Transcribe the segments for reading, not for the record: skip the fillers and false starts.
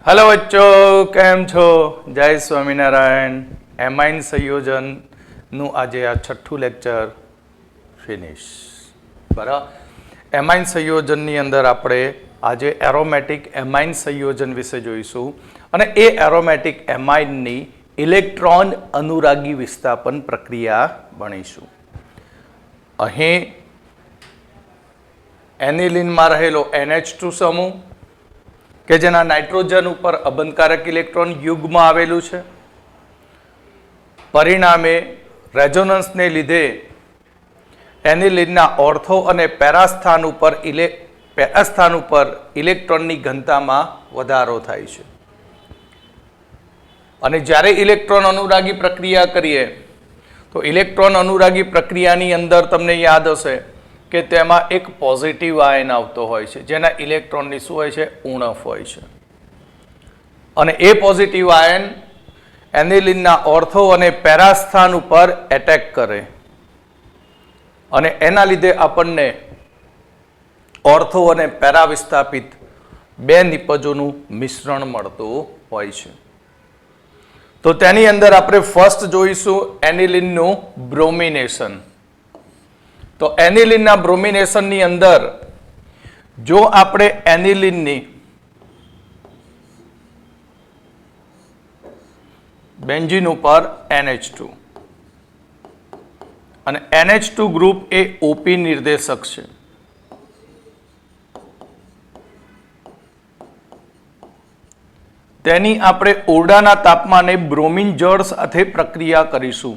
Hello बच्चों, केम छो? जय स्वामीनारायण। एमाइन संयोजन आज आ छठू लेक्चर फिनिश। बराबर। एमाइन संयोजन अंदर आपणे आज एरोमेटिक एमाइन संयोजन विषे जोईशुं अने ए एरोमेटिक एमाइन नी इलेक्ट्रॉन अनुरागी विस्थापन प्रक्रिया भणीशुं। अहीं एनिलीन में रहेलो NH2 समूह के जेना नाइट्रोजन पर अबंधकारक इलेक्ट्रॉन युग्म आवेलू छे। परिणामे रेजोनन्स ने लीधे एनिलीन ऑर्थो और पेरा स्थान पर इलेक्ट्रॉन की घनता में वधारो थाय छे। अने ज्यारे इलेक्ट्रॉन अनुरागी प्रक्रिया करीए तो इलेक्ट्रॉन अनुरागी प्रक्रिया अंदर तमने याद हशे के तेमा एक पॉजिटिव आयन आवतो होय छे जेना इलेक्ट्रॉन नी शुं होय छे उणप होय छे अने ए पॉजिटिव आयन एनिलीन ना ऑर्थो अने पेरा स्थान उपर एटेक करे अने एना लीधे आपणने ऑर्थो अने पेरा विस्थापित बे निपजोनुं मिश्रण मळतुं होय छे। तो तेनी अंदर आपणे फर्स्ट जोईशुं एनिलीन नुं ब्रोमिनेशन। तो एनिलीन ब्रोमिनेशन अंदर जो आपणे एनिलीन बेंजीन पर NH2 અને NH2 ग्रुप ए OP निर्देशक छे। तेनी आपणे ओरडाना तापमाने ब्रोमीन जળ સાથે प्रक्रिया करीशुं।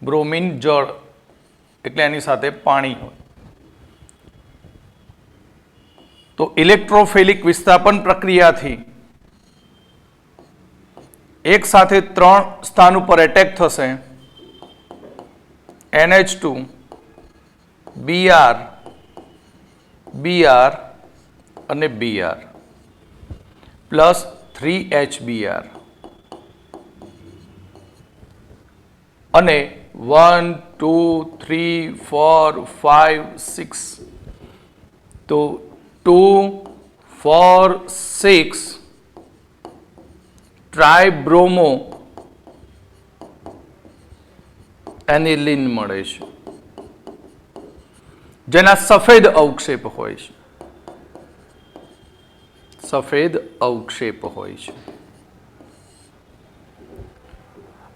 ब्रोमीन जળ એટલે એની સાથે પાણી હોય તો ઇલેક્ટ્રોફિલિક વિસ્થાપન પ્રક્રિયાથી એક સાથે ત્રણ સ્થાન ઉપર એટેક થશે NH2 Br Br અને Br પ્લસ 3HBr અને 1 2 3 4 5 6 तो 2 4 6 ट्राइब्रोमो एनिलीन मळे छे जेना सफेद अवक्षेप होय छे। सफेद अवक्षेप होय छे।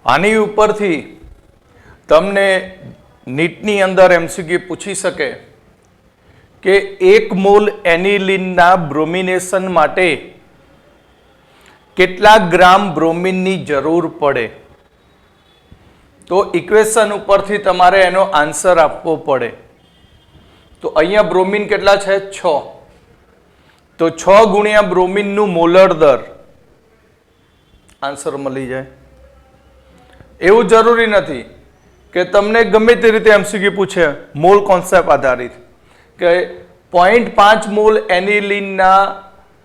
आनी उपरथी तमने नीटनी अंदर MCQ पूछी सके कि 1 मोल एनिलीन ना ब्रोमिनेशन माटे केटला ग्राम ब्रोमीन नी जरूर पड़े। तो इक्वेशन उपरथी तमारे एनो आंसर आपवो पड़े। तो अहींया ब्रोमीन केटला छे 6 तो 6 गुणिया ब्रोमीन नु मोलर दर आंसर मळी जाए एवुं जरूरी नथी कि तमने गमे ते रीते MCQ पूछे मोल कॉन्सेप्ट आधारित के 0.5 मोल एनिलीन ना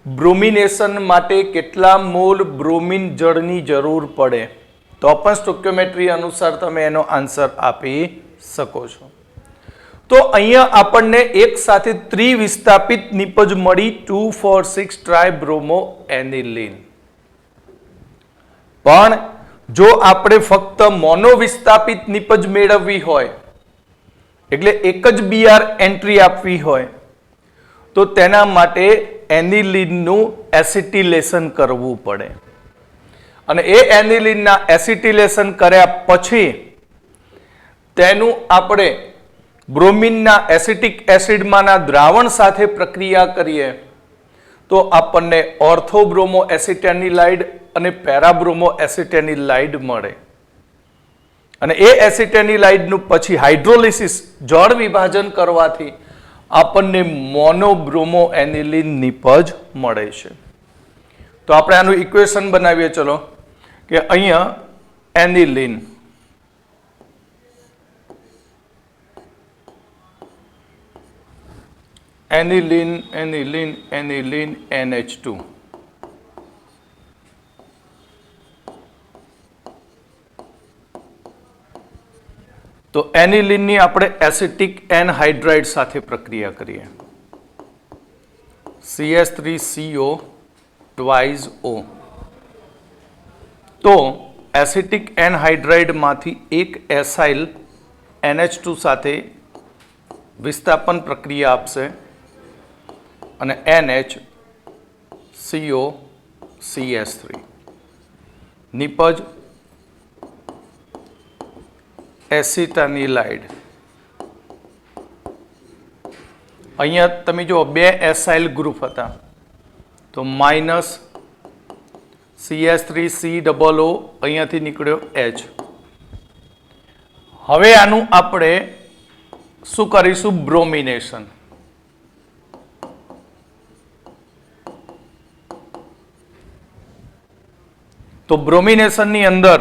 ब्रोमिनेशन माटे केटला मोल ब्रोमीन जळनी जरूर पड़े तो अपन स्टोकियोमेट्री अनुसार तमे एनो आंसर आपी सको छो। तो अहींया आपणने एक साथे त्रिविस्थापित निपज मळी 2,4,6 ट्राइब्रोमो एनिलीन। पण जो आपणे फक्त मोनोविस्थापित निपज मेळववी होय એટલે એક જ BR एंट्री आपवी होय तो तेना माटे एनिलीन नु एसिटिलेशन करवू पड़े અને એ એનિલીન ના એસિટિલેશન કર્યા પછી તેનું આપણે ब्रोमीन ना एसिटिक एसिड माना द्रावण साथे प्रक्रिया करिए तो आपने ऑर्थोब्रोमो एसिटेनिलाइड અને પેરાબ્રોમો એસિટેનિલાઇડ મળે અને એ એસિટેનિલાઇડ નું પછી હાઇડ્રોલિસિસ જળ વિભાજન કરવાથી આપણને મોનોબ્રોમો એનિલીન નિપજ મળે છે। તો આપણે આનું ઇક્વેશન બનાવીએ ચલો કે અહીંયા એનિલીન एनिलीन एनिलीन एनिलीन NH2 तो एनिलीन नी आपणे एसिटिक एनहाइड्राइड साथे प्रक्रिया करिए CH3CO ટ્વાઇસ O. તો એસિટિક એનહાઇડ્રાઇડમાંથી એક એસાઇલ NH2 સાથે વિસ્થાપન પ્રક્રિયા આપશે અને NHCOCH3 નિપજ એસિટાનિલાઇડ. અહીંયા તમે જો બે એસાઇલ ગ્રુપ હતા તો માઇનસ CH3COO અહીંયાથી નીકળ્યો H. હવે આનું આપણે શું કરીશું? બ્રોમિનેશન. તો બ્રોમિનેશનની અંદર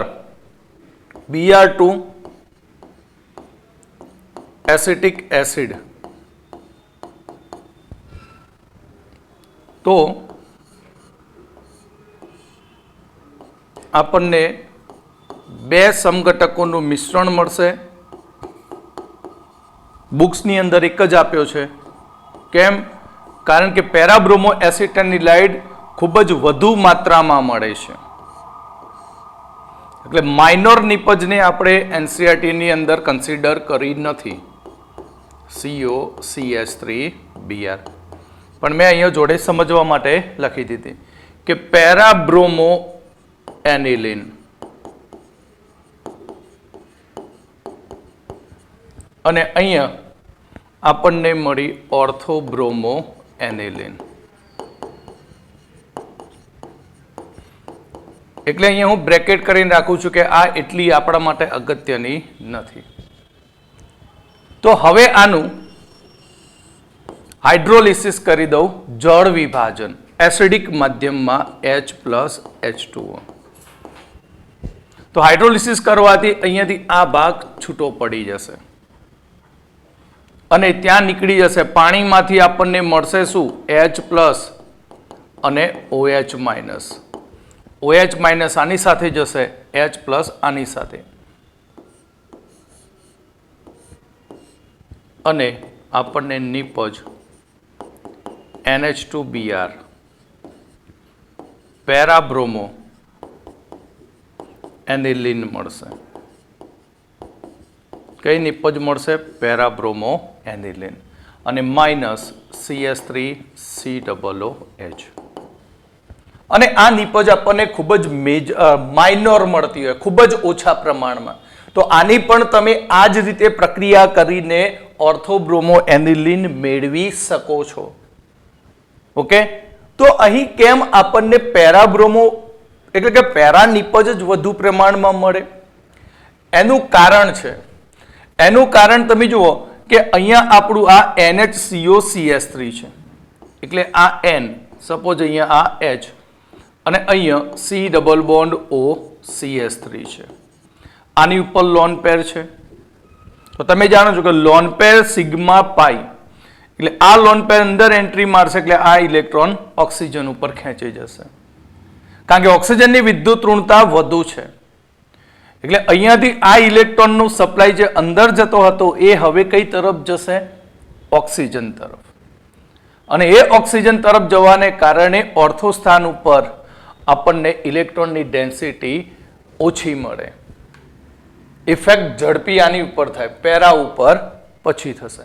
Br2 એસિટિક એસિડ, તો આપણને બે સમઘટકોનું મિશ્રણ મળશે. બુક્સની અંદર એક જ આપ્યો છે. કેમ? કારણ કે પેરાબ્રોમો એસિટાનિલાઇડ ખૂબ જ વધુ માત્રામાં મળે છે. એટલે માઇનોર નિપજને આપણે એનસીઈઆરટીની અંદર કન્સિડર કરી નથી, COCH3Br. પણ મેં અહીંયા જોડે સમજવા માટે લખી દીધી કે પેરાબ્રોમો એનિલિન અને અહીંયા આપણને મળી ઓર્થોબ્રોમો એનિલિન. એટલે અહીંયા હું બ્રેકેટ કરીને રાખું છું કે આ એટલી આપણા માટે અગત્યની નથી. તો હવે આનું હાઇડ્રોલિસિસ કરી દઉં, જળ વિભાજન એસિડિક માધ્યમમાં H+H2O. તો હાઇડ્રોલિસિસ કરવાથી અહીંયાથી આ ભાગ છૂટો પડી જશે અને ત્યાં નીકળી જશે. પાણીમાંથી આપણને મળશે શું? H+ અને OH-. OH- આની સાથે જશે, H+ આની સાથે, અને આપણને નિપજ NH2Br પેરાબ્રોમો એનિલિન મળશે. કઈ નિપજ મળશે? પેરાબ્રોમો એનિલિન અને માઇનસ CH3COOH. અને આ નિપજ આપણને ખૂબ જ માઇનોર મળતી હોય, ખૂબ જ ઓછા પ્રમાણમાં. તો આની પણ તમે આ જ રીતે પ્રક્રિયા કરીને ઓર્થોબ્રોમો એનિલિન મેળવી શકો છો. ઓકે, તો અહીં કેમ આપણને પેરાબ્રોમો એટલે કે પેરા નિપજ જ વધુ પ્રમાણમાં મળે? એનું કારણ છે. એનું કારણ તમે જુઓ કે અહીંયા આપણું આ NHCOCH3 છે, એટલે આ N, સપોઝ અહીંયા આ H અને અહીંયા C++OCH3 છે. આની ઉપર લોન પેર છે. તો તમે જાણો છો કે લોન પેર સિગ્મા પાઈ, એટલે આ લોન પેર અંદર એન્ટ્રી મારશે એટલે આ ઇલેક્ટ્રોન ઓક્સિજન ઉપર ખેંચી જશે, કારણ કે ઓક્સિજનની વિદ્યુત ઋણતા વધુ છે. એટલે અહીંયાથી આ ઇલેક્ટ્રોનનું સપ્લાય જે અંદર જતો હતો એ હવે કઈ તરફ જશે? ઓક્સિજન તરફ. અને એ ઓક્સિજન તરફ જવાને કારણે ઓર્થો સ્થાન ઉપર આપણને ઇલેક્ટ્રોનની ડેન્સિટી ઓછી મળે. ઇફેક્ટ ઝડપી આની ઉપર થાય, પેરા ઉપર પછી થશે.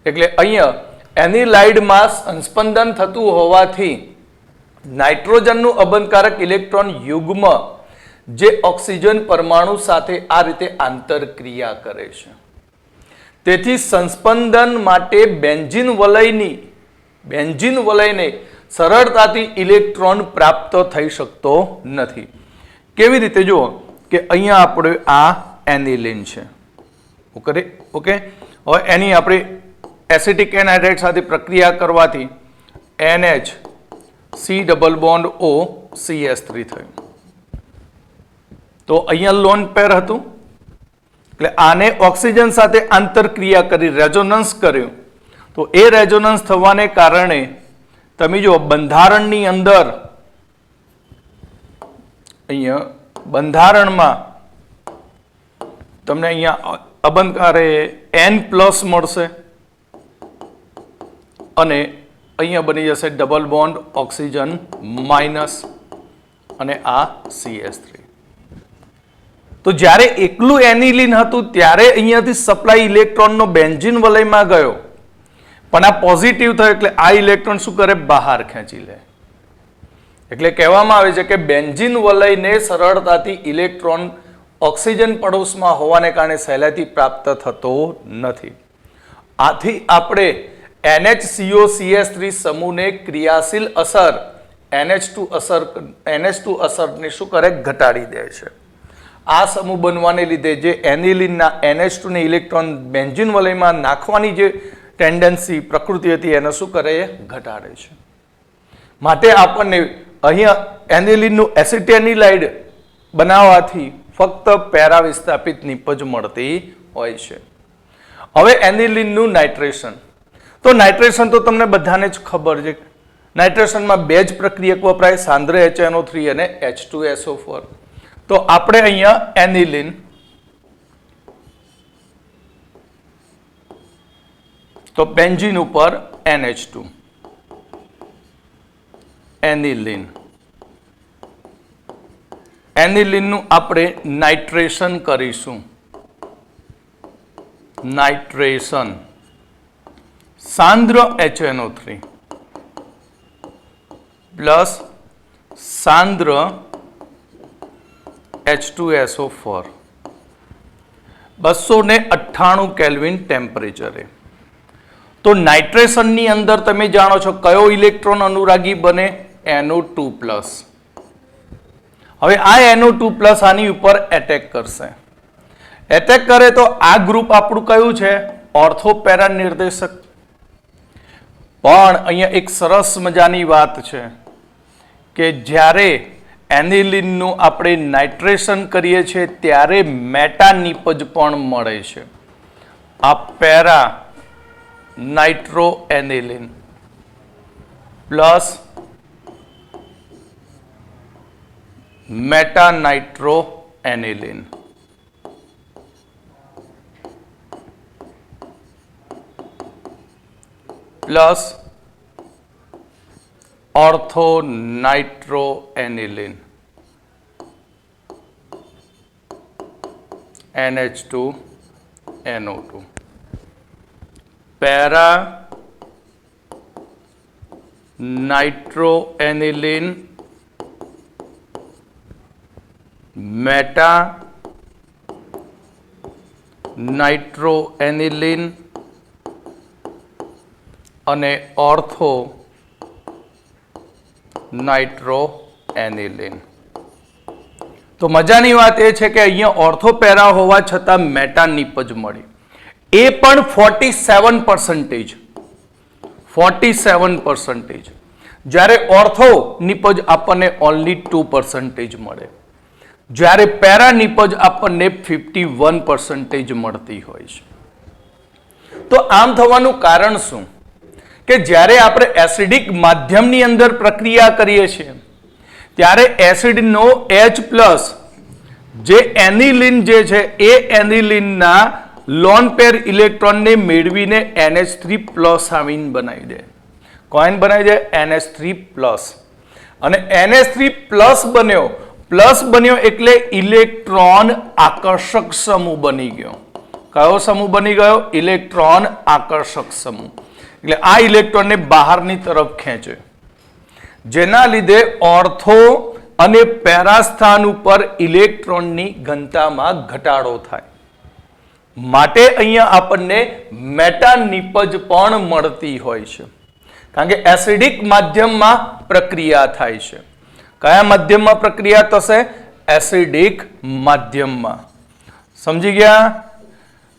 એટલે અહીંયા એનિલાઇડમાં સંસ્પંદન થતું હોવાથી નાઇટ્રોજનનું અબંધકારક ઇલેક્ટ્રોન યુગ્મ જે ઓક્સિજન પરમાણુ સાથે આ રીતે આંતરક્રિયા કરે છે. તેથી સંસ્પંદન માટે બેન્ઝીન વલયને સરળતાથી ઇલેક્ટ્રોન પ્રાપ્ત થઈ શકતો નથી. કેવી રીતે? જુઓ કે અહીંયા આપણે આ એનિલિન છે. ઓકે, હવે એની આપણે એસિટિક એનહાઇડ્રાઇડ સાથે પ્રક્રિયા કરવાથી NHCOOCH3 થયું. તો અહીંયા લોન પેર હતું, એટલે આને ઓક્સિજન સાથે આંતરક્રિયા કરી રેઝોનન્સ કર્યું. તો એ રેઝોનન્સ થવાને કારણે તમે જો બંધારણની અંદર અહીંયા બંધારણમાં તમને અહીંયા અબંધકારે N+ મળશે અને અહીંયા બની જશે ડબલ બોન્ડ ઓક્સિજન માઇનસ અને આ CH3. તો જ્યારે એકલું એનિલિન હતું ત્યારે અહીંયાથી સપ્લાય ઇલેક્ટ્રોનનો બેન્ઝીન વલયમાં ગયો, પણ આ પોઝિટિવ થયો એટલે આ ઇલેક્ટ્રોન શું કરે, બહાર ખેંચી લે. એટલે કહેવામાં આવે છે કે બેન્ઝીન વલયને સરળતાથી ઇલેક્ટ્રોન ઓક્સિજન પડોશમાં હોવાને કારણે સહેલાઈથી પ્રાપ્ત થતો નથી. આથી આપણે NHCOCH3 સમૂહને ક્રિયાશીલ અસર NH2 અસરને શું કરે, ઘટાડી દે છે. આ સમૂહ બનવાને લીધે જે એનિલિનના NH2 ને ઇલેક્ટ્રોન બેન્ઝીન વલયમાં નાખવાની જે ટેન્ડન્સી પ્રકૃતિ હતી એને શું કરે, એ ઘટાડે છે. માટે આપણને અહીંયા એનિલિનનું એસિટેનિલાઇડ બનાવવાથી ફક્ત પેરા વિસ્થાપિત નિપજ મળતી હોય છે. હવે એનિલિનનું નાઇટ્રેશન. તો નાઇટ્રેશન તો તમને બધાને જ ખબર છે. નાઇટ્રેશનમાં બે જ પ્રક્રિયક વપરાય, સાંદ્ર HNO3 અને H2SO4. તો આપણે અહીંયા એનિલિન તો બેન્ઝીન ઉપર NH2 એનિલિન, એનિલિનનું આપણે નાઇટ્રેશન કરીશું. નાઇટ્રેશન સાંદ્ર HNO3 પ્લસ સાંદ્ર H2SO4 298 કેલ્વિન ટેમ્પરેચરે. તો નાઇટ્રેશનની અંદર તમે જાણો છો કયો ઇલેક્ટ્રોન અનુરાગી બને, NO2+. હવે આ NO2+ આની ઉપર એટેક કરશે. એટેક કરે તો આ ગ્રુપ આપણું કયું છે, ઓર્થો પેરા નિર્દેશક. પણ અહીંયા એક સરસ મજાની વાત છે કે જ્યારે એનિલિનનું આપણે નાઇટ્રેશન કરીએ છીએ ત્યારે મેટા નિપજ પણ મળે છે. આ para nitro aniline plus meta nitro aniline. Plus ortho nitro aniline NH2NO2 para nitro aniline meta nitro aniline અને ઓર્થો નાઇટ્રો એનિલિન. તો મજાની વાત એ છે કે અહીંયા ઓર્થો પેરા હોવા છતાં મેટા નિપજ મળી, એ પણ 47%. 47%. જ્યારે ઓર્થો નિપજ આપણને ઓનલી 2% મળે, જ્યારે પેરા નિપજ આપણને 51% મળતી હોય છે. તો આમ થવાનું કારણ શું કે જ્યારે આપણે એસિડિક માધ્યમની અંદર પ્રક્રિયા કરીએ છીએ ત્યારે એસિડનો H+ જે એનિલિન જે છે એ એનિલિનના લોન પેર ઇલેક્ટ્રોનને મેળવીને NH3+ આવીન બનાવી દે. કોઈન બનાવી દે NH3+. અને NH3+ બન્યો એટલે ઇલેક્ટ્રોન આકર્ષક સમૂહ બની ગયો. કયો સમૂહ બની ગયો? ઇલેક્ટ્રોન આકર્ષક સમૂહ. એટલે આ ઇલેક્ટ્રોનને બહારની તરફ ખેંચે, જેના લીધે ઓર્થો અને પેરા સ્થાન ઉપર ઇલેક્ટ્રોનની ઘનતામાં ઘટાડો થાય. માટે અહીંયા આપણને મેટા નિપજ પણ મળતી હોય છે, કારણ કે એસિડિક માધ્યમમાં પ્રક્રિયા થાય છે. કયા માધ્યમમાં પ્રક્રિયા થશે? એસિડિક માધ્યમમાં. સમજી ગયા?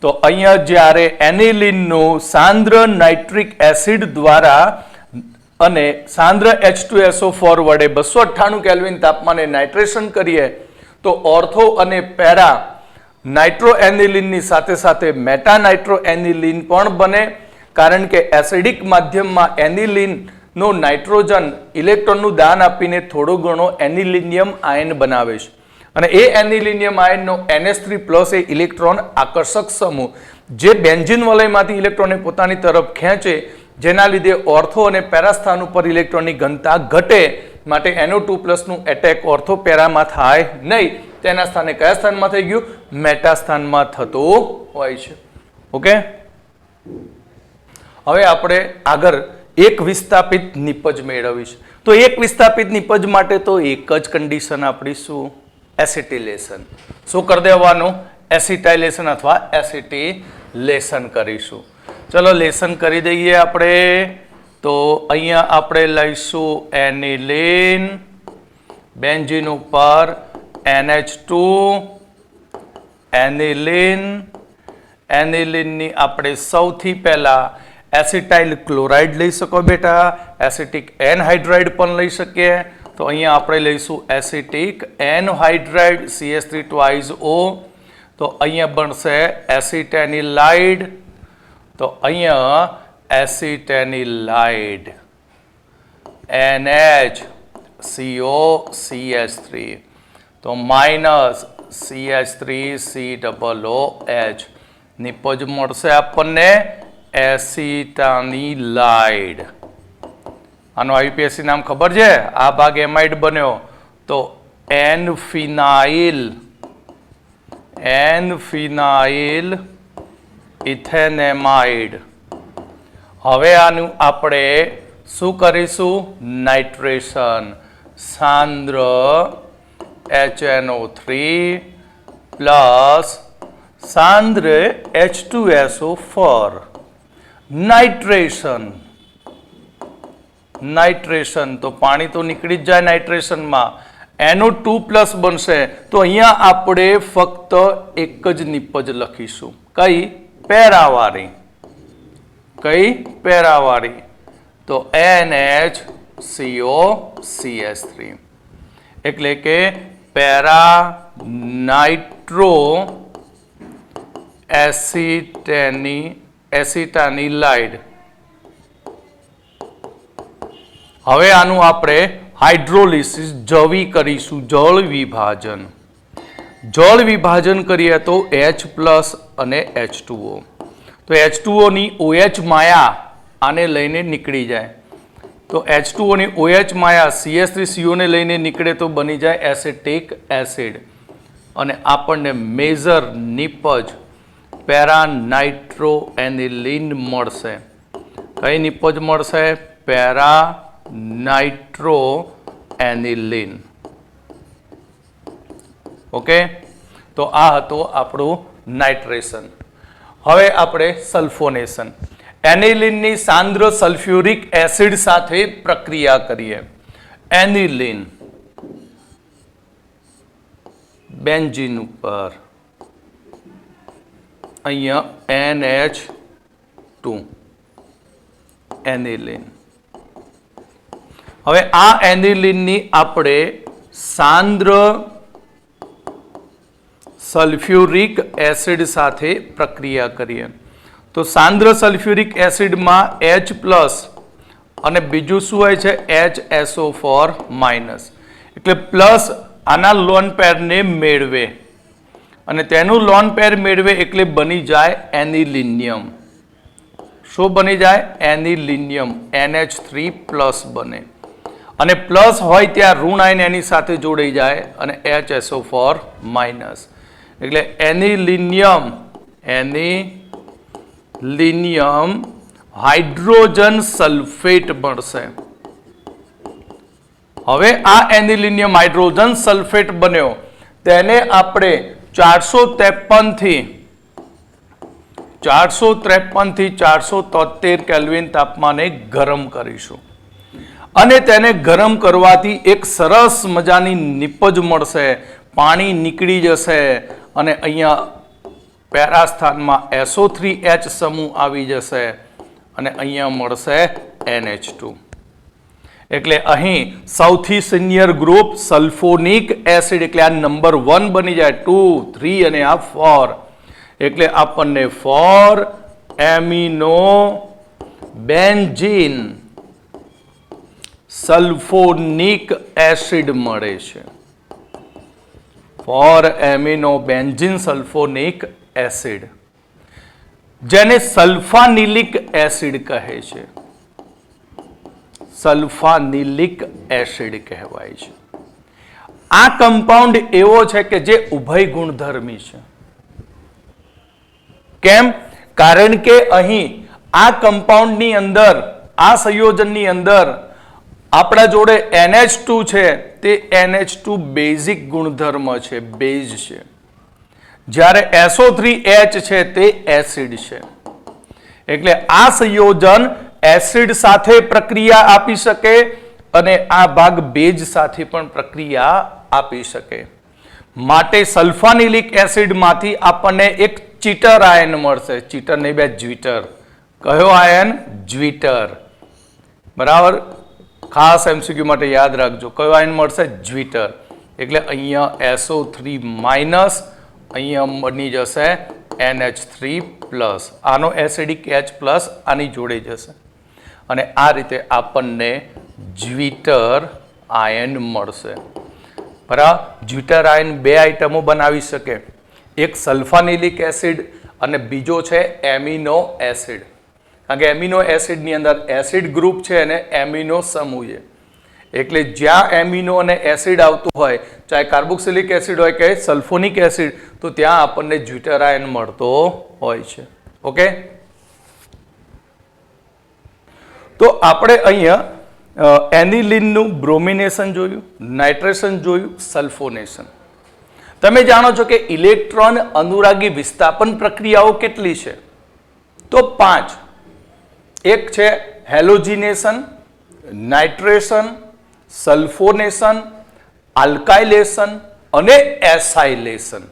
તો અહીંયા જ્યારે એનિલિનનું સાંદ્ર નાઇટ્રિક એસિડ દ્વારા અને સાંદ્ર H2SO4 વડે 298 કેલ્વિન તાપમાને નાઇટ્રેશન કરીએ તો ઓર્થો અને પેરા નાઇટ્રો એનિલિનની સાથે સાથે મેટા નાઇટ્રો એનિલિન પણ બને, કારણ કે એસિડિક માધ્યમમાં એનિલિનનો નાઇટ્રોજન ઇલેક્ટ્રોનનું દાન આપીને થોડો ઘણો એનિલિનિયમ આયન બનાવે છે. અને એ એનિલિનિયમ આયનનો NH3+ એ ઇલેક્ટ્રોન આકર્ષક સમૂહ જે બેન્ઝીન વલયમાંથી ઇલેક્ટ્રોનને પોતાની તરફ ખેંચે, જેના લીધે ઓર્થો અને પેરા સ્થાન ઉપર ઇલેક્ટ્રોનની ઘનતા ઘટે, માટે NO2+ નું એટેક ઓર્થો પેરામાં થાય નહીં. તેના સ્થાને કયા સ્થાનમાં થઈ ગયું? મેટા સ્થાનમાં થતું હોય છે. ઓકે, હવે આપણે આગળ એક વિસ્થાપિત નિપજ મેળવીશ. તો એક વિસ્થાપિત નિપજ માટે તો એક જ કન્ડિશન આપણી શું? એસિટિલેશન. શું કરી દેવાનું? એસિટાઇલેશન અથવા એસિટિલેશન કરીશું. ચલો લેશન કરી દઈએ આપણે. તો અહીંયા આપણે લઈશું એનિલીન, બેન્ઝીન ઉપર NH2, એનિલીન. એનિલીનની આપણે સૌથી પહેલા એસિટાઇલ ક્લોરાઇડ લઈ શકો બેટા, એસિટિક એનહાઇડ્રાઇડ પણ લઈ શકીએ. તો અહીંયા આપણે લઈશું acetic anhydride CH3 twice O. તો અહીંયા બનશે એસિટેનિલાઇડ. તો અહીંયા એસિટેનિલાઇડ NHCO CH3, તો માઇનસ CH3COOH નિપજ મળશે આપણને એસિટાનિલાઇડ. આનું IUPAC નામ ખબર છે? આ ભાગ એમાઇડ બન્યો તો N-ફિનાઇલ ઇથેનેમાઇડ. હવે આનું આપણે શું કરીશું? નાઇટ્રેશન. સાંદ્ર HNO3 પ્લસ સાંદ્ર H2SO4. નાઇટ્રેશન. તો પાણી તો નીકળી જ જાય નાઇટ્રેશનમાં. NO2+ બનશે. તો અહીંયા આપણે ફક્ત એક જ નિપજ લખીશું. કઈ? પેરાવાળી. તો NHCO CH3, એટલે કે પેરા નાઇટ્રો એસિટાનિલાઇડ. હવે આનું આપણે હાઇડ્રોલિસિસ જવી કરીશું. જળ વિભાજન કરીએ તો H+ અને H2O. તો H2O ની OH માયા આને લઈને નીકળી જાય. તો H2O ની OH માયા CH3CO ને લઈને નીકળે તો બની જાય એસિટિક એસિડ. અને આપણને મેજર નિપજ પેરાનાઇટ્રો એનિલીન મળશે. કઈ નિપજ મળશે? પેરાનાઇટ્રો એનિલીન. ઓકે, તો આ હતો આપણું નાઇટ્રેશન. હવે આપણે સલ્ફોનેશન. એનિલીનની સાંદ્ર સલ્ફ્યુરિક એસિડ સાથે પ્રક્રિયા કરીએ. એનિલીન બેન્ઝીન ઉપર અહીંયા NH2 એનિલીન. હવે આ એનિલીનની આપણે સાંદ્ર સલ્ફ્યુરિક એસિડ સાથે પ્રક્રિયા કરીએ. તો સાંદ્ર સલ્ફ્યુરિક એસિડમાં H+ અને બીજું શું હોય છે? HSO4-. એટલે પ્લસ આના લોન પેરને મેળવે અને તેનું લોન પેર મેળવે એટલે બની જાય એનિલિનિયમ. શું બની જાય? એનિલિનિયમ. NH3+ બને અને પ્લસ હોય ત્યાં ઋણ આયન એની સાથે જોડાઈ જાય અને HSO4-. એટલે એનિલિનિયમ હાઇડ્રોજન સલ્ફેટ મળશે. હવે આ એનિલિનિયમ હાઇડ્રોજન સલ્ફેટ બન્યો તેને આપણે 453 થી 473 કેલ્વિન તાપમાને ગરમ કરીશું અને તેને ગરમ કરવાથી એક સરસ મજાની નિપજ મળશે. પાણી નીકળી જશે અને અહીંયા પેરા સ્થાનમાં SO3H સમૂહ આવી જશે અને અહીંયા મળશે NH2. એટલે અહીં સૌથી સિનિયર ગ્રુપ સલ્ફોનિક એસિડ, એટલે આ નંબર 1 બની જાય. 2, 3 અને આ 4. એટલે આપણને 4-એમિનો બેન્ઝીન સલ્ફોનિક એસિડ મળે છે. 4-એમિનો બેન્ઝીન સલ્ફોનિક એસિડ, જેને સલ્ફાનિલિક એસિડ કહે છે. સલ્ફાનિલિક એસિડ કહેવાય છે. આ કમ્પાઉન્ડ એવો છે કે જે ઉભય ગુણધર્મી છે. કેમ? કારણ કે અહીં આ કમ્પાઉન્ડની અંદર, આ સંયોજનની અંદર આપણા જોડે NH2 છે, તે NH2 બેઝિક ગુણધર્મ છે, બેઝ છે. જ્યારે SO3H છે તે એસિડ છે. એટલે આ સંયોજન એસિડ સાથે પ્રક્રિયા આપી શકે અને આ ભાગ બેઝ સાથે પણ પ્રક્રિયા આપી શકે. માટે સલ્ફાનિલિક એસિડમાંથી આપણને એક ચીટર આયન મળશે. ચીટર નહીં બે, જ્વિટર. કયો આયન? જ્વિટર. બરાબર, ખાસ MCQ માટે યાદ રાખજો. કયો આયન મળશે? જ્વિટર. એટલે અહીંયા SO3 માઇનસ, અહીંયા બની જશે NH3+. આનો એસિડિક H+ આની જોડે જશે અને આ રીતે આપણને જ્વિટર આયન મળશે. બરાબર, જ્વિટર આયન બે આઇટમો બનાવી શકે. એક સલ્ફાનિલિક એસિડ અને બીજો છે એમિનો એસિડ. કારણ કે એમિનો એસિડની અંદર એસિડ ગ્રુપ છે અને એમિનો સમૂહ છે. એટલે જ્યાં એમિનો અને એસિડ આવતું હોય, ચાહે કાર્બોક્સિલિક એસિડ હોય કે સલ્ફોનિક એસિડ, તો ત્યાં આપણને જ્વિટર આયન મળતો હોય છે. ઓકે, તો આપણે અહીંયા એનિલિનનું બ્રોમિનેશન જોયું, નાઇટ્રેશન જોયું, સલ્ફોનેશન. તમે જાણો છો કે ઇલેક્ટ્રોન અનુરાગી વિસ્થાપન પ્રક્રિયાઓ કેટલી છે? તો 5. એક છે હેલોજિનેશન, નાઇટ્રેશન, સલ્ફોનેશન, આલ્કાઇલેશન અને acylation.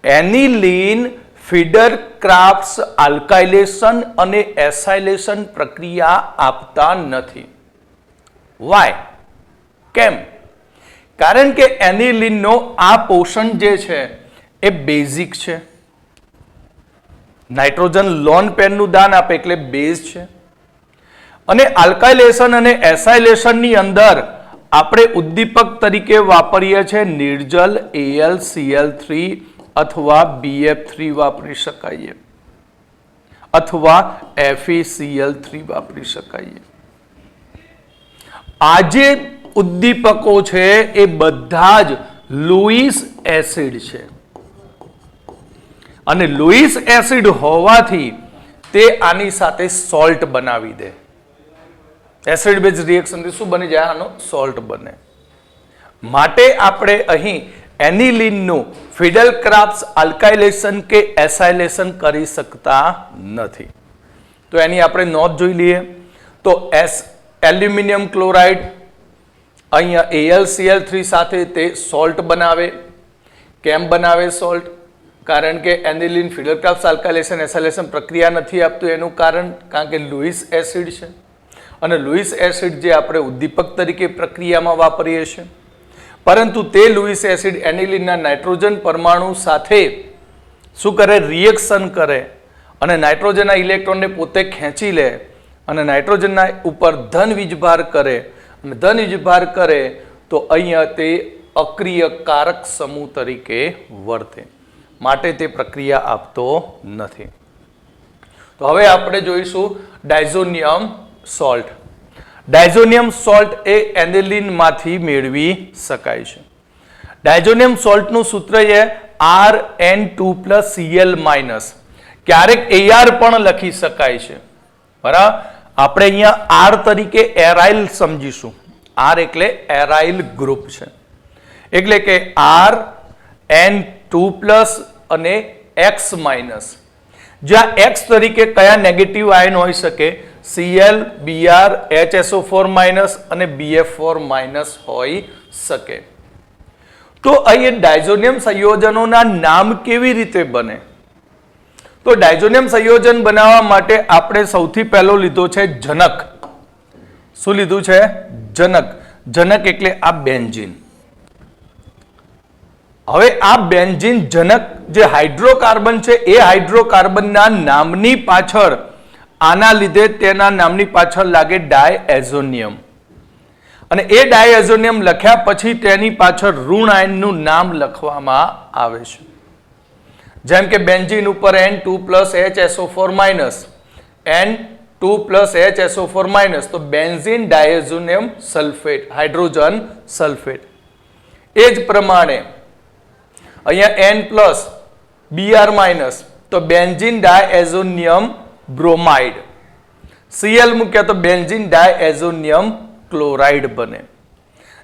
Aniline feeder crafts alkylation અને એસાઇલેશન પ્રક્રિયા આપતા નથી. વાય? કેમ? કારણ કે એનિલિનનો આ પોષણ જે છે એ બેઝિક છે. નાઇટ્રોજન લોન પેરનું દાન આપે એટલે બેઝ છે. અને આલ્કાઇલેશન અને એસાઇલેશનની અંદર આપણે ઉદ્દીપક તરીકે વાપરીએ છીએ નિર્જલ AlCl3 અથવા BF3 વાપરી શકાય અથવા FeCl3 વાપરી શકાય. આ જે ઉદ્દીપકો છે એ બધા જ લુઈસ એસિડ છે અને લુઈસ એસિડ હોવાથી તે આની સાથે સોલ્ટ બનાવી દે. એસિડ બેઝ રિએક્શનથી શું બની જાય? આનો સોલ્ટ બને. માટે આપણે અહીં એનિલિનનું ફિડલ ક્રાફ્ટ્સ આલ્કાઇલેશન કે એસાઇલેશન કરી શકતા નથી. તો એની આપણે નોંધ જોઈ લઈએ. તો એલ્યુમિનિયમ ક્લોરાઇડ અહીંયા AlCl3 સાથે તે સોલ્ટ બનાવે. કેમ બનાવે સોલ્ટ? કારણ કે એનિલિન ફિડલ ક્રાફ્ટ્સ આલ્કાઇલેશન એસાઇલેશન પ્રક્રિયા નથી આપતું. એનું કારણ કે લુઈસ એસિડ છે અને લુઈસ એસિડ જે આપણે ઉદ્દીપક તરીકે પ્રક્રિયામાં વાપરીએ છીએ, પરંતુ તે લુઈસ એસિડ એનિલિનના નાઇટ્રોજન પરમાણુ સાથે શું કરે? રિએક્શન કરે અને નાઇટ્રોજનના ઇલેક્ટ્રોનને પોતે ખેંચી લે અને નાઇટ્રોજનના ઉપર ધન વીજભાર કરે અને ધન વીજભાર કરે તો અહીંયા તે અક્રિય કારક સમૂહ તરીકે વર્તે. માટે તે પ્રક્રિયા આપતો નથી. તો હવે આપણે જોઈશું ડાયઝોનિયમ સોલ્ટ. ડાયઝોનિયમ સોલ્ટ એ એનિલિનમાંથી મેળવી શકાય છે. ડાયઝોનિયમ સોલ્ટનું સૂત્ર છે Rn2+Cl-. ક્યારેક AR પણ લખી શકાય છે. બરાબર, આપણે અહીંયા R તરીકે એરાઇલ સમજીશું. R એટલે એરાઇલ ગ્રુપ છે. એટલે કે Rn2+ અને X-. જ્યાં X તરીકે કયા નેગેટિવ આયન હોઈ શકે? Cl, Br, HSO4- અને BF4- હોઈ શકે. તો અહીં ડાયઝોનિયમ સંયોજનોના નામ કેવી રીતે બને? તો ડાયઝોનિયમ સંયોજન બનાવવા માટે આપણે સૌથી પહેલો લીધો છે જનક. શું લીધું છે? જનક. જનક એટલે આ બેન્ઝીન. હવે આ બેન્ઝીન જનક જે હાઇડ્રોકાર્બન છે એ હાઇડ્રોકાર્બનના નામની પાછળ આના લીધે તેના નામની પાછળ લાગે ડાયએઝોનિયમ અને એ ડાયએઝોનિયમ લખ્યા પછી તેની પાછળ ઋણ આયનનું નામ લખવામાં આવે છે. જેમ કે બેન્ઝીન ઉપર N2+ HSO4- N 2 plus HSO4 minus, તો benzene diazonium sulphate, hydrogen sulphate. એ જ પ્રમાણે અહીંયા N પ્લસ Br માઇનસ, તો બેન્ઝીન ડાયઝોનિયમ બ્રોમાઇડ. Cl મૂક્યા તો બેન્ઝીન ડાયઝોનિયમ ક્લોરાઇડ બને.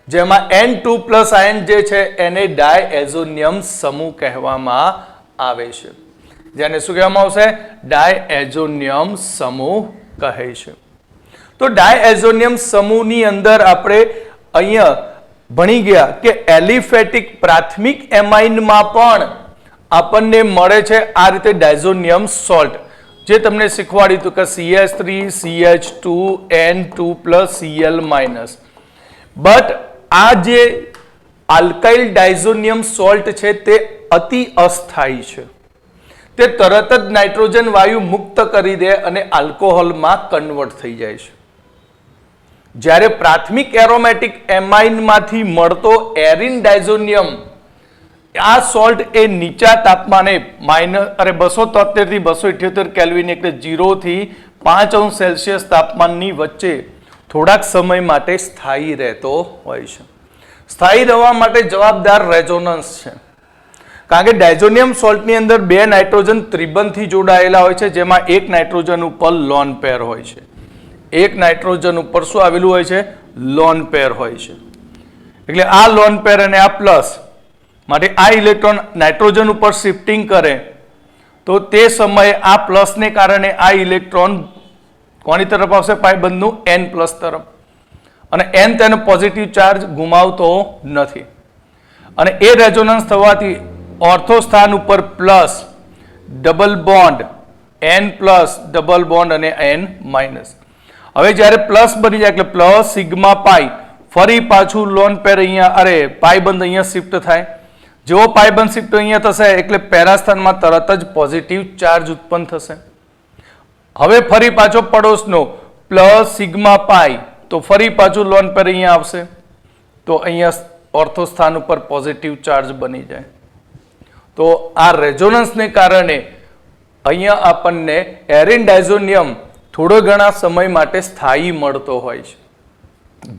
જેમાં N2 પ્લસ આયન જે છે એને ડાયઝોનિયમ સમૂહ કહેવામાં આવે છે. જેને શું કહેવામાં આવશે? ડાયઝોનિયમ સમૂહ કહે છે. તો ડાયઝોનિયમ સમૂહની અંદર આપણે અહીંયા ભણી ગયા કે એલિફેટિક પ્રાથમિક એમાઇનમાં પણ આપણને મળે છે આ રીતે ડાયઝોનિયમ સોલ્ટ, જે તમને શીખવાડ્યું હતું કે CH3 CH2 N2 plus Cl minus. But આ જે આલ્કાઇલ ડાયઝોનિયમ સોલ્ટ છે તે અતિ અસ્થાયી છે. તે તરત જ નાઇટ્રોજન વાયુ મુક્ત કરી દે અને આલ્કોહોલમાં કન્વર્ટ થઈ જાય છે. જ્યારે પ્રાથમિક એરોમેટિક એમાઇનમાંથી મળતો એરિન ડાયઝોનિયમ, આ સોલ્ટ એ નીચા તાપમાને -273 થી 278 કેલ્વિન એટલે 0 થી 5 અંશ સેલ્સિયસ તાપમાનની વચ્ચે થોડાક સમય માટે સ્થાયી રહેતો હોય છે. સ્થાયી રહેવા માટે જવાબદાર રેઝોનન્સ છે. કારણ કે ડાયઝોનિયમ સોલ્ટની અંદર 2 નાઇટ્રોજન ત્રિબંધથી જોડાયેલા હોય છે, જેમાં એક નાઇટ્રોજન ઉપર લોન પેર હોય છે. એક નાઇટ્રોજન ઉપર શું આવેલું હોય છે? લોન પેર હોય છે. એટલે આ લોન પેર અને આ પ્લસ માટે આ ઇલેક્ટ્રોન નાઇટ્રોજન ઉપર શિફ્ટિંગ કરે તો તે સમયે આ પ્લસને કારણે આ ઇલેક્ટ્રોન કોની તરફ આવશે? પાયબંધનું N પ્લસ તરફ. અને N તેનો પોઝિટિવ ચાર્જ ગુમાવતો નથી. અને એ રેઝોનન્સ થવાથી ઓર્થો સ્થાન ઉપર plus double bond N plus double bond અને N માઇનસ. હવે જ્યારે પ્લસ બની જાય એટલે પ્લસ સિગ્મા પાઈ, ફરી પાછું લોન પેર અહીંયા પાયબંધ અહીંયા શિફ્ટ થાય. જેવો પાયબંધ શિફ્ટ અહીંયા થશે એટલે પેરા સ્થાનમાં તરત જ પોઝિટિવ ચાર્જ ઉત્પન્ન થશે. હવે ફરી પાછો પડોશનો પ્લસ સિગ્મા પાઈ, તો ફરી પાછું લોન પેર અહીંયા આવશે, તો અહીંયા ઓર્થો સ્થાન ઉપર પોઝિટિવ ચાર્જ બની જાય. તો આ રેઝોનન્સને કારણે અહીંયા આપણને એરિન ડાયઝોનિયમ થોડો ઘણા સમય માટે સ્થાયી મળતો હોય છે.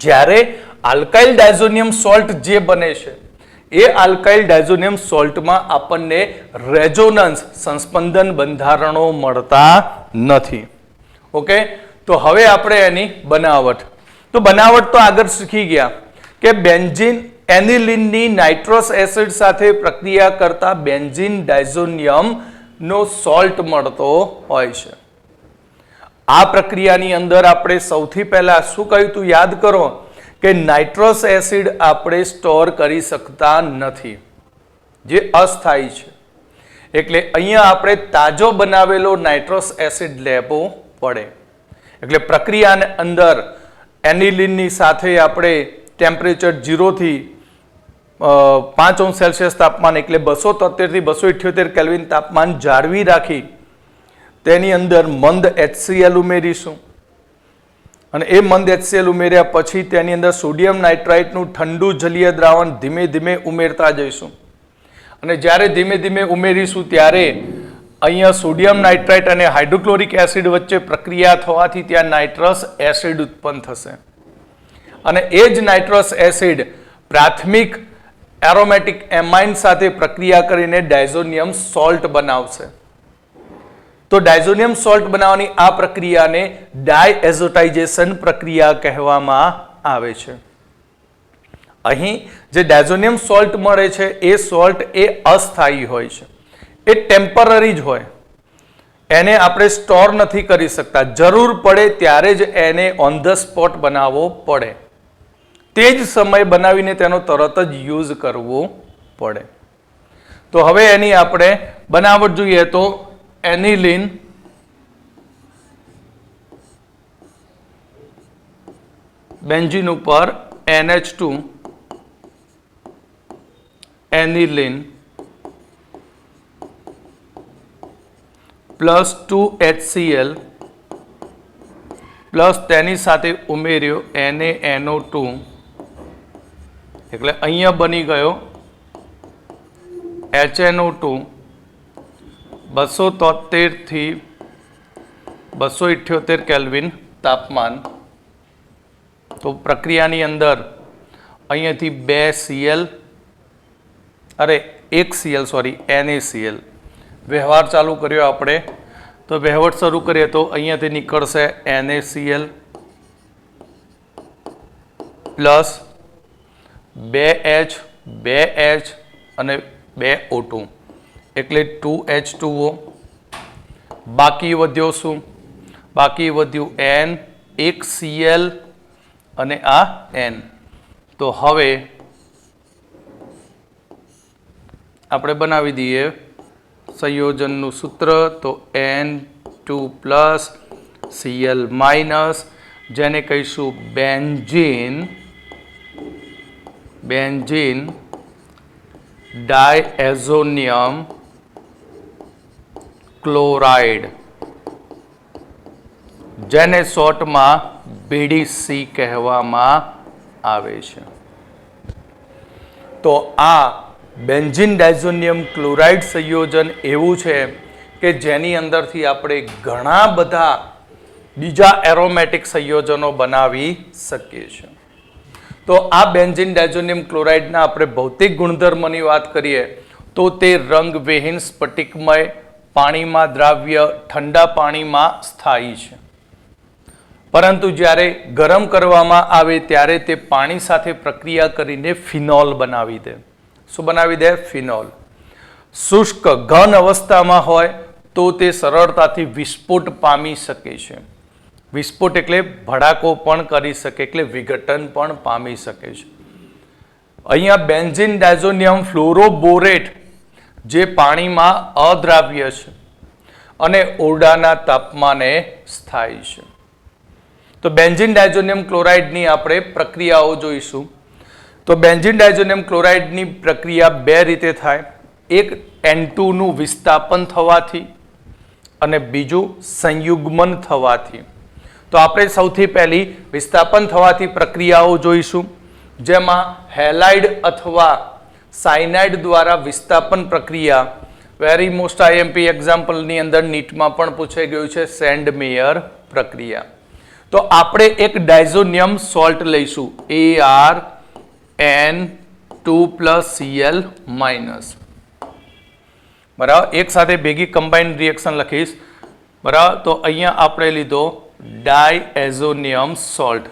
જ્યારે આલ્કાઇલ ડાયઝોનિયમ સોલ્ટ જે બને છે એ આલ્કાઇલ ડાયઝોનિયમ સોલ્ટમાં આપણને રેઝોનન્સ સંસ્પંદન બંધારણો મળતા નથી. ઓકે, તો હવે આપણે એની બનાવટ, તો બનાવટ તો આગળ શીખી ગયા કે બેન્ઝીન એનિલિનની નાઇટ્રસ એસિડ સાથે પ્રક્રિયા કરતા બેન્ઝીન ડાયઝોનિયમ નો સોલ્ટ મળતો હોય છે. આ પ્રક્રિયાની અંદર આપણે સૌથી પહેલા શું કહ્યું તું? યાદ કરો કે નાઇટ્રસ એસિડ આપણે સ્ટોર કરી શકતા નથી, જે અસ્થાયી છે. એટલે અહીંયા આપણે તાજો બનાવેલો નાઇટ્રસ એસિડ લેવો પડે. એટલે પ્રક્રિયાની અંદર એનિલિનની સાથે આપણે ટેમ્પરેચર 0 થી 5 અંશ સેલ્સિયસ તાપમાન એટલે 273 થી 278 કેલ્વિન તાપમાન જાળવી રાખી તેની અંદર મંદ HCl ઉમેરીશું. અને એ મંદ HCl ઉમેર્યા પછી તેની અંદર સોડિયમ નાઇટ્રાઇટનું ઠંડુ જલીય દ્રાવણ ધીમે ધીમે ઉમેરતા જઈશું. અને જ્યારે ધીમે ધીમે ઉમેરીશું ત્યારે અહીંયા સોડિયમ નાઇટ્રાઇટ અને હાઇડ્રોક્લોરિક એસિડ વચ્ચે પ્રક્રિયા થવાથી ત્યાં નાઇટ્રસ એસિડ ઉત્પન્ન થશે. અને એ જ નાઇટ્રસ એસિડ પ્રાથમિક એરોમેટિક એમાઇન સાથે પ્રક્રિયા કરીને ડાયઝોનિયમ સોલ્ટ બનાવશે. તો ડાયઝોનિયમ સોલ્ટ બનાવવાની આ પ્રક્રિયાને ડાયએઝોટાઇઝેશન પ્રક્રિયા કહેવામાં આવે છે. અહીં જે ડાયઝોનિયમ સોલ્ટ મળે છે એ સોલ્ટ એ અસ્થાયી હોય છે, એ ટેમ્પરરી જ હોય. એને આપણે સ્ટોર નથી કરી શકતા, જરૂર પડે ત્યારે જ એને ઓન ધ સ્પોટ બનાવવો પડે. તે જ સમય બનાવીને તેનો તરત જ યુઝ કરવો પડે. તો હવે એની આપણે બનાવટ જોઈએ તો એનિલિન બેન્ઝીન ઉપર NH2 aniline plus 2HCl plus તેની સાથે ઉમેર્યો NaNO2 એટલે અહીંયા બની ગયો HNO2 273 થી 278 કેલ્વિન તાપમાન. તો પ્રક્રિયાની અંદર અહીંયાથી 2 Cl અરે 1 Cl સોરી NaCl વ્યવહાર ચાલુ કર્યો આપણે. તો વહેવટ શરૂ કરીએ તો અહીંયાથી નીકળશે NaCl પ્લસ 2H 2H અને 2 O2 એટલે 2H2O. બાકી વધ્યો શું? બાકી વધ્યું N, 1 Cl અને આ N. તો હવે આપણે બનાવી દઈએ સંયોજનનું સૂત્ર. તો N2 પ્લસ Cl માઇનસ, જેને કહીશું બેન્ઝીન ડાયએઝોનિયમ ક્લોરાઇડ, જેને શોર્ટમાં BDC કહેવામાં આવે છે. તો આ બેન્ઝીન ડાયઝોનિયમ ક્લોરાઇડ સંયોજન એવું છે કે જેની અંદરથી આપણે ઘણા બધા બીજા એરોમેટિક સંયોજનો બનાવી શકીએ છીએ. તો આ બેન્ઝીન ડાયઝોનિયમ ક્લોરાઇડના આપણે ભૌતિક ગુણધર્મની વાત કરીએ તો તે રંગવિહીન સ્ફટિકમય, પાણીમાં દ્રાવ્ય, ઠંડા પાણીમાં સ્થાયી છે. પરંતુ જ્યારે ગરમ કરવામાં આવે ત્યારે તે પાણી સાથે પ્રક્રિયા કરીને ફિનોલ બનાવી દે. શું બનાવી દે? ફિનોલ. શુષ્ક ઘન અવસ્થામાં હોય તો તે સરળતાથી વિસ્ફોટ પામી શકે છે. વિસ્ફોટ એટલે ભડાકો પણ કરી શકે, એટલે વિઘટન પણ પામી શકે છે. અહીંયા બેન્ઝીન ડાયઝોનિયમ ફ્લોરોબોરેટ જે પાણીમાં અદ્રાવ્ય છે અને ઓરડાના તાપમાને સ્થાયી છે. તો બેન્ઝીન ડાયઝોનિયમ ક્લોરાઇડની આપણે પ્રક્રિયાઓ જોઈશું. તો બેન્ઝીન ડાયઝોનિયમ ક્લોરાઇડની પ્રક્રિયા બે રીતે થાય. એક N2 નું વિસ્થાપન થવાથી અને બીજું સંયુગ્મન થવાથી. તો આપણે સૌથી પહેલી વિસ્થાપન થવાથી પ્રક્રિયાઓ જોઈશું, જેમાં હેલાઇડ અથવા સાયનાઇડ દ્વારા વિસ્થાપન પ્રક્રિયા, વેરી મોસ્ટ IMP એક્ઝામ્પલની અંદર નીટમાં પણ પૂછાઈ ગયું છે, સેન્ડ મેયર પ્રક્રિયા. તો આપણે એક ડાયઝોનિયમ સોલ્ટ લઈશું, ArN2 Cl માઇનસ. બરાબર, એક સાથે ભેગી કમ્બાઇન્ડ રિએક્શન લખીશ. બરાબર, તો અહીંયા આપણે લીધો ડાયએઝોનિયમ સોલ્ટ,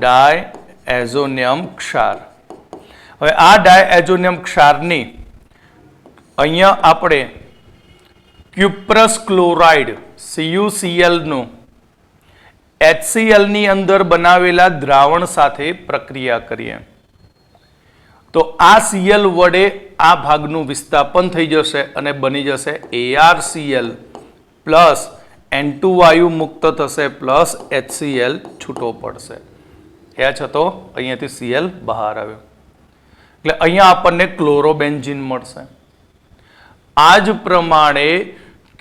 ડાયએઝોનિયમ ક્ષાર. હવે આ ડાયએઝોનિયમ ક્ષારની અહીંયા આપણે ક્યુપ્રસ ક્લોરાઇડ CuCl નું HCl ની અંદર બનાવેલા દ્રાવણ સાથે પ્રક્રિયા કરીએ તો આ Cl વડે આ ભાગનું વિસ્થાપન થઈ જશે અને બની જશે ArCl પ્લસ N2 વાયુ મુક્ત થશે પ્લસ HCl છૂટો પડશે. H હતો, અહીંયાથી Cl બહાર આવ્યો એટલે અહીંયા આપણને ક્લોરોબેન્ઝીન મળશે. આ જ પ્રમાણે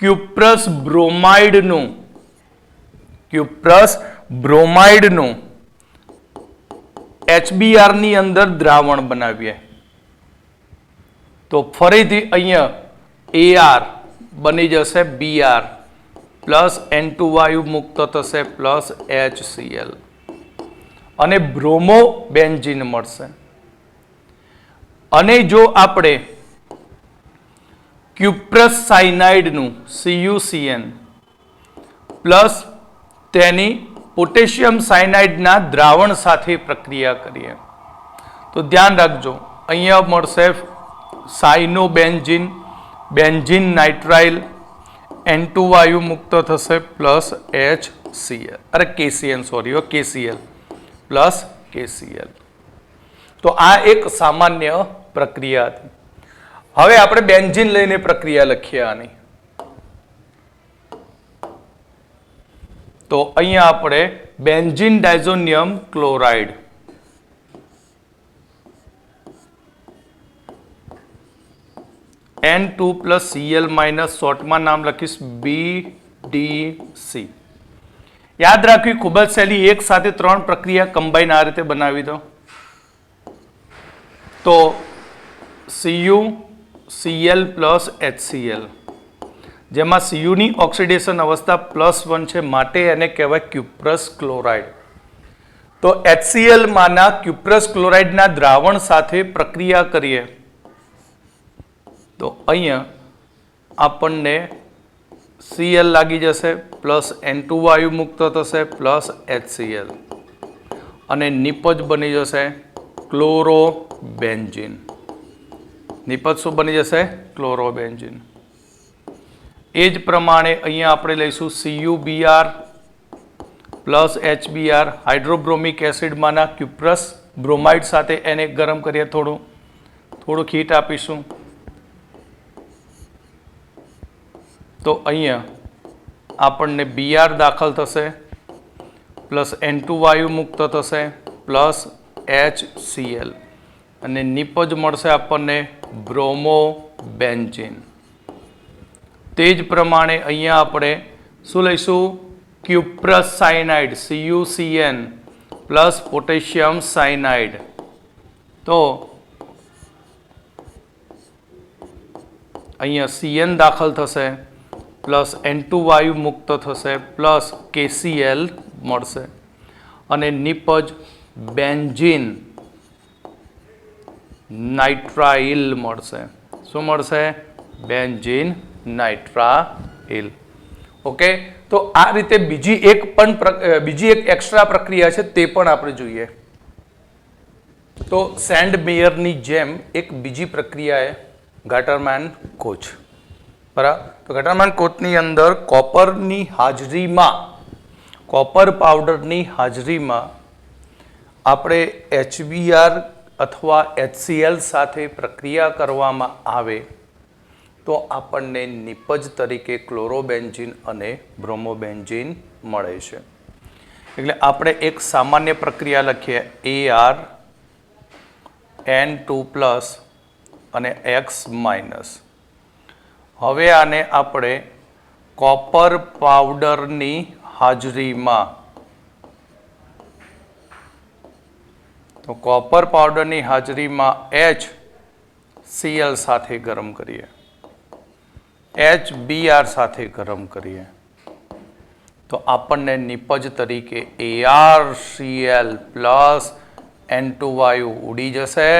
ક્યુપ્રસ બ્રોમાઇડનું HBr ની અંદર દ્રાવણ બનાવીએ તો ફરીથી અહીંયા Ar બની જશે Br પ્લસ N2 વાયુ મુક્ત થશે પ્લસ HCl અને બ્રોમોબેન્ઝીન મળશે. અને જો આપણે ક્યુપ્રસ સાયનાઇડનું CuCN પ્લસ તેની પોટેશિયમ સાયનાઇડના દ્રાવણ સાથે પ્રક્રિયા કરીએ તો ધ્યાન રાખજો, અહીંયા મળશે સાયનોબેન્ઝીન, બેન્ઝીન નાઇટ્રાઇલ, N2 વાયુ મુક્ત થશે પ્લસ HCl અરે KCN sorry KCl plus KCl. તો આ એક સામાન્ય પ્રક્રિયા હતી. હવે આપણે બેન્ઝીન લઈને પ્રક્રિયા લખીએ આની. તો અહીંયા આપણે benzene diazonium chloride N2 Cl minus, શોર્ટમાં નામ લખીશ BDC. યાદ રાખવી ખૂબ જ સહેલી, એક સાથે ત્રણ પ્રક્રિયા કમ્બાઈન આ રીતે બનાવી દો તો CuCl પ્લસ HCl, જેમાં Cu ની ઓક્સિડેશન અવસ્થા +1 છે, માટે એને કહેવાય ક્યુપ્રસ ક્લોરાઇડ. તો HCl માના ક્યુપ્રસ ક્લોરાઇડના દ્રાવણ સાથે પ્રક્રિયા કરીએ તો અહીંયા આપણને Cl લાગી જશે, પ્લસ N2 વાયુ મુક્ત થશે, પ્લસ HCl, અને નિપજ બની જશે ક્લોરોબેન્ઝીન. નિપજ શું બની જશે? ક્લોરોબેન્ઝીન. એ જ પ્રમાણે અહીંયા આપણે લઈશું CuBr પ્લસ HBr, હાઇડ્રોબ્રોમિક એસિડમાંના ક્યુપ્રસ બ્રોમાઇડ સાથે એને ગરમ કરીએ, થોડુંક હીટ આપીશું. તો અહીંયા આપણને Br દાખલ થશે, પ્લસ N2 વાયુ મુક્ત થશે, પ્લસ HCl, અને નિપજ મળશે આપણને બ્રોમોબેન્ઝીન. તે જ પ્રમાણે અહીંયા આપણે શું લઈશું? Cuprous cyanide CuCN plus potassium cyanide. તો અહીંયા Cn દાખલ થશે, પ્લસ N2 વાયુ મુક્ત થશે, પ્લસ KCl મળશે, અને નિપજ બેન્ઝીન નાઇટ્રાઇલ મળશે. શું મળશે? Benzene nitrile. ઓકે, તો આ રીતે બીજી એક એક્સ્ટ્રા પ્રક્રિયા છે, તે પણ આપણે જોઈએ. તો સેન્ડ મેયરની જેમ એક બીજી પ્રક્રિયા છે ગાટરમેન કોચ. બરાબર. તો ગાટરમેન કોચની અંદર કોપર પાવડરની હાજરીમાં આપણે HBr અથવા HCl સાથે પ્રક્રિયા કરવામાં આવે તો આપણને નિપજ તરીકે ક્લોરોબેન્ઝીન અને બ્રોમોબેન્ઝીન મળે છે. એટલે આપણે એક સામાન્ય પ્રક્રિયા લખીએ, Ar N2+ અને X-. હવે આને આપણે કોપર પાવડરની હાજરીમાં, તો કોપર પાવડરની હાજરીમાં HCl સાથે ગરમ કરીએ, HBr સાથે ગરમ કરીએ, તો આપણને નિપજ તરીકે ArCl પ્લસ N2 વાયુ ઉડી જશે,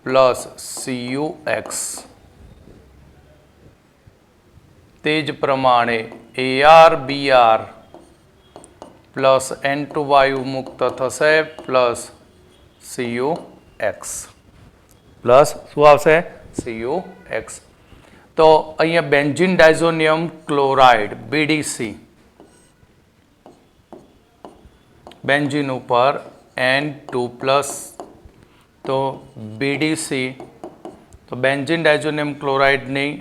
પ્લસ CuX. તે જ પ્રમાણે ArBr પ્લસ N2 વાયુ મુક્ત થશે, પ્લસ CuX, પ્લસ શું આવશે? CuX. તો અહીંયા benzene diazonium chloride BDC, benzene ઉપર N2+, તો BDC, તો બેન્ઝીન ડાયઝોનિયમ ક્લોરાઇડની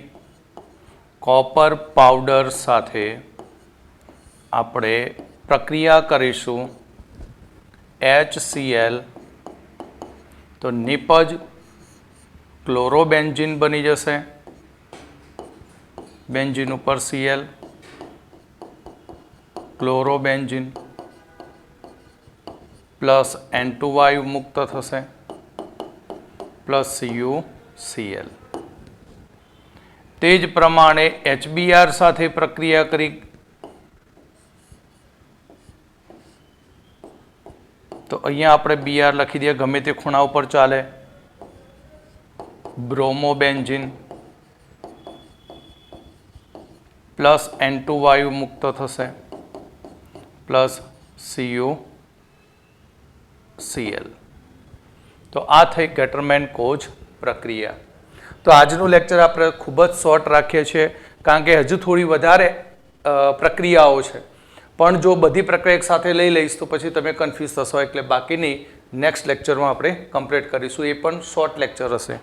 કોપર પાવડર સાથે આપણે પ્રક્રિયા કરીશું HCl, તો નિપજ ક્લોરોબેન્ઝીન બની જશે, બેન્ઝીન ઉપર Cl, ક્લોરોબેન્ઝીન પ્લસ N2 વાયુ મુક્ત થશે, પ્લસ CuCl. તે જ પ્રમાણે HBr સાથે પ્રક્રિયા કરી તો અહીંયા આપણે Br લખી દઈએ, ગમે તે ખૂણા ઉપર ચાલે, બ્રોમોબેન્ઝીન પ્લસ N2 વાયુ મુક્ત થશે, પ્લસ CuCl. તો આ થઈ ગેટરમેન કોચ પ્રક્રિયા. તો આજનું લેક્ચર આપણે ખૂબ જ શોર્ટ રાખીએ છીએ, કારણ કે હજુ થોડી વધારે પ્રક્રિયાઓ છે, પણ જો બધી પ્રક્રિયા એક સાથે લઈ લઈશ તો પછી તમે કન્ફ્યુઝ થશો, એટલે બાકીની નેક્સ્ટ લેક્ચરમાં આપણે કમ્પ્લીટ કરીશું. એ પણ શોર્ટ લેક્ચર હશે.